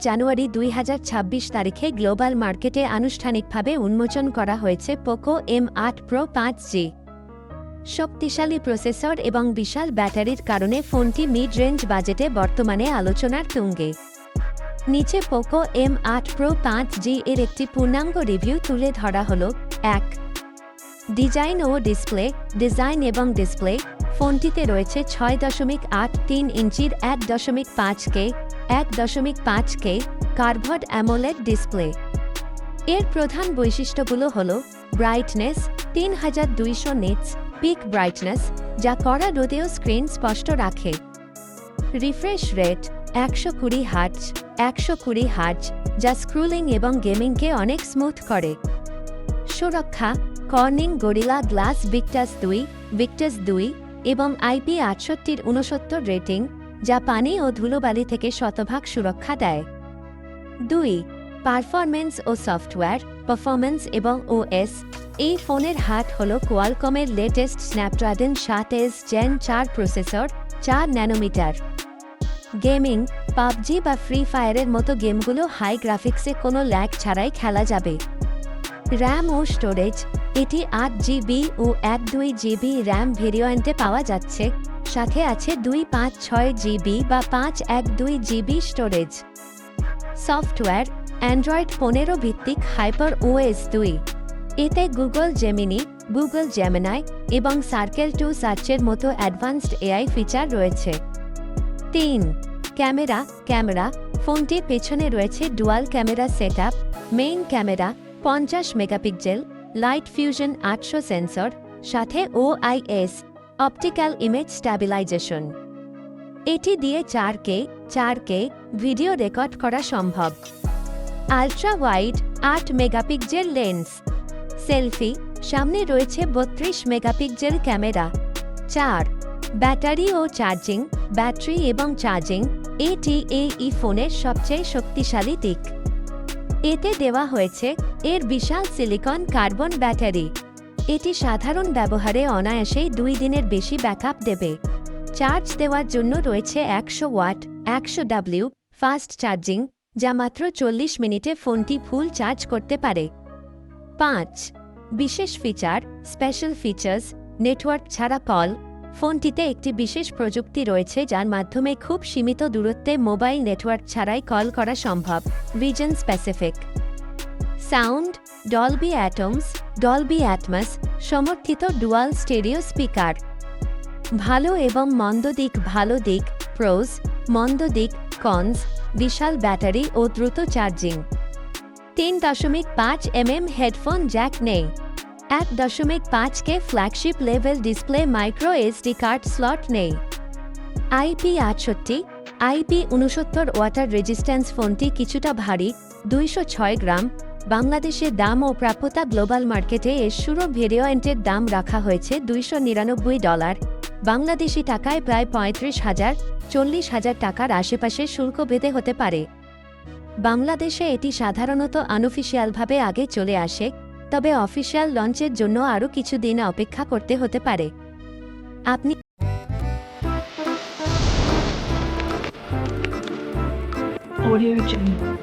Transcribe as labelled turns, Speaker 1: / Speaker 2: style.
Speaker 1: জানুয়ারি 2026 তারিখে গ্লোবাল মার্কেটে আনুষ্ঠানিকভাবে উন্মোচন করা হয়েছে পোকো M8 Pro 5G। শক্তিশালী প্রসেসর এবং বিশাল ব্যাটারির কারণে ফোনটি মিড রেঞ্জ বাজেটে বর্তমানে আলোচনার তুঙ্গে। নিচে পোকো M8 Pro 5G এর একটি পূর্ণাঙ্গ রিভিউ তুলে ধরা হল। 1. ডিজাইন এবং ডিসপ্লে। ফোনটিতে রয়েছে 6.83 ইঞ্চির 1.5K কার্ভড অ্যামোলেড ডিসপ্লে। এর প্রধান বৈশিষ্ট্যগুলো হল ব্রাইটনেস 3200 নিটস পিক ব্রাইটনেস, যা কড়া রোদেও স্ক্রিন স্পষ্ট রাখে। রিফ্রেশ রেট 120 হার্জ, যা স্ক্রোলিং এবং গেমিংকে অনেক স্মুথ করে। সুরক্ষা কর্নিং গরিলা গ্লাস ভিক্টাস 2 এবং IP6869 রেটিং, যা পানি ও ধুলোবালি থেকে শতভাগ সুরক্ষা দেয়। 2. পারফরম্যান্স ও সফটওয়্যার পারফরম্যান্স এবং OS। এই ফোনের হার্ট হল কোয়ালকমের latest Snapdragon 7s Gen 4 processor, 4 nanometre. Gaming PUBG বা ফ্রি ফায়ারের মতো গেমগুলো হাই গ্রাফিক্সে কোনো ল্যাগ ছাড়াই খেলা যাবে। র্যাম ও স্টোরেজ, এটি 8GB ও 1/2GB র্যাম ভেরিয়েন্টে পাওয়া যাচ্ছে, সাথে আছে 256GB বা 512GB স্টোরেজ। সফটওয়্যার অ্যান্ড্রয়েড 15 ভিত্তিক হাইপার OS 2। এতে গুগল জেমিনাই এবং সার্কেল 2 সার্চের মতো অ্যাডভান্সড AI ফিচার রয়েছে। 3. ক্যামেরা ফোনটির পেছনে রয়েছে dual camera setup. Main camera 50 megapixel, light fusion 800 sensor, সাথে OIS অপটিক্যাল ইমেজ স্ট্যাবিলাইজেশন। এটি দিয়ে 4K ভিডিও রেকর্ড করা সম্ভব। Ultra wide 8 megapixel lens. Selfie সামনে রয়েছে 32 মেগাপিক্সেল ক্যামেরা। 4. ব্যাটারি এবং চার্জিং এটি এই ফোনের সবচেয়ে শক্তিশালী দিক। এতে দেওয়া হয়েছে এর বিশাল সিলিকন কার্বন ব্যাটারি। এটি সাধারণ ব্যবহারে অনায়াসেই 2 দিনের বেশি ব্যাকআপ দেবে। চার্জ দেওয়ার জন্য রয়েছে 100 ওয়াট 100W ফাস্ট চার্জিং, যা মাত্র 40 মিনিটে ফোনটি ফুল চার্জ করতে পারে। 5. বিশেষ স্পেশাল ফিচার্স নেটওয়ার্ক ছাড়া কল। ফোনটিতে একটি বিশেষ প্রযুক্তি রয়েছে যার মাধ্যমে খুব সীমিত দূরত্বে মোবাইল নেটওয়ার্ক ছাড়াই কল করা সম্ভব। Reason specific sound Dolby atoms সমর্থিত ডুয়াল স্টেরিও স্পিকার। ভালো এবং মন্দ দিক প্রোজ, মন্দ দিক কনস, বিশাল ব্যাটারি ও দ্রুত চার্জিং। 3.5 mm হেডফোন জ্যাক নেই। 1.5K flagship level display micro SD card slot নেই। IP69 water resistance. ফোনটি কিছুটা ভারী, 206 গ্রাম। বাংলাদেশের দাম ও প্রাপ্যতা গ্লোবাল মার্কেটে এর শুরু ভেরিয়েন্টের দাম রাখা হয়েছে $299, বাংলাদেশি টাকায় প্রায় 35,000-40,000 টাকার আশেপাশে শুল্ক ভেদে হতে পারে। বাংলাদেশে এটি সাধারণত আনঅফিসিয়ালভাবে আগে চলে আসে, তবে অফিসিয়াল লঞ্চের জন্য আরও কিছু দিন অপেক্ষা করতে হতে পারে। আপনি
Speaker 2: Audio Jungle।